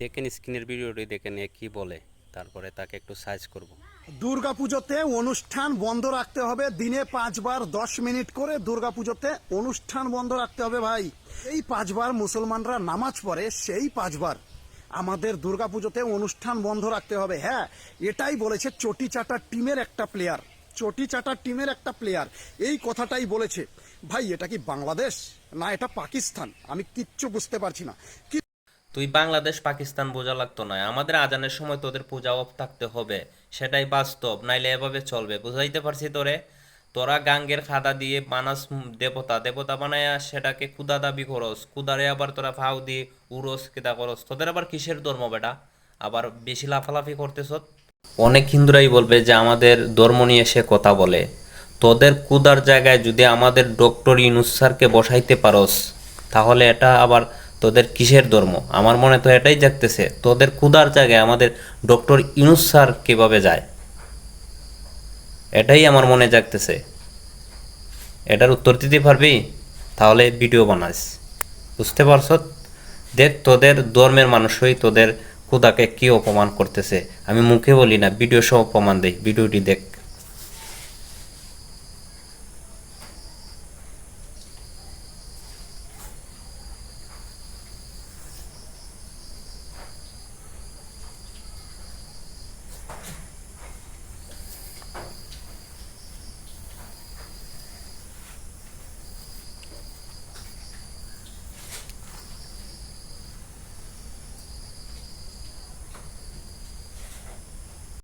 দেখেন স্ক্রিনের ভিডিওটি দেখেন এ কি বলে, তারপরে তাকে একটু সার্চ করব। দুর্গাপুজোতে অনুষ্ঠান বন্ধ রাখতে হবে, দিনে 5 বার 10 মিনিট করে দুর্গাপুজোতে অনুষ্ঠান বন্ধ রাখতে হবে ভাই। এই 5 বার মুসলমানরা নামাজ পড়ে, সেই 5 বার আমাদের দুর্গাপুজোতে অনুষ্ঠান বন্ধ রাখতে হবে। হ্যাঁ, এটাই বলেছে চটি চাটা টিমের একটা প্লেয়ার, চটি চাটা টিমের একটা প্লেয়ার এই কথাটাই বলেছে। ভাই এটা কি বাংলাদেশ না এটা পাকিস্তান, আমি কিচ্ছু বুঝতে পারছি না। তুই বাংলাদেশ পাকিস্তান বোঝা লাগতো না, আমাদের আজানের সময় তোদের পূজা অফ থাকতে হবে, সেটাই বাস্তব, নাইলে এভাবে চলবে। বুঝাইতে পারছি তোরে? তোরা গাঙ্গের খাদা দিয়ে বানাস দেবতা দেবতা বানায়া সেটাকে কুদা দাবি করস, কুদারে আবার তোরা ফাউ দিয়ে উরস কেদা করস। তোদের আবার কিসের ধর্ম বেটা? আবার বেশি লাফালাফি করতেছ। অনেক হিন্দুরাই বলবে যে আমাদের ধর্ম নিয়ে সে কথা বলে। তোদের কুদার জায়গায় যদি আমাদের ডক্টর ইউনূস স্যারকে বসাইতে পারস, তাহলে এটা আবার তোদের কিসের ধর্ম? আমার মনে তো এটাই জাগতেছে, তোদের কুদার জায়গায় আমাদের ডক্টর ইউনূস স্যার কিভাবে যায়, এটাই আমার মনে জাগতেছে। এটার উত্তর দিতে পারবি? তাহলে ভিডিও বানাস। বুঝতে পারছ? দেখ তোদের ধর্মের মানুষই তোদের খুদাকে কি অপমান করতেছে। আমি মুখে বলি না, ভিডিও সহ প্রমাণ দেই, ভিডিওটি দেখ।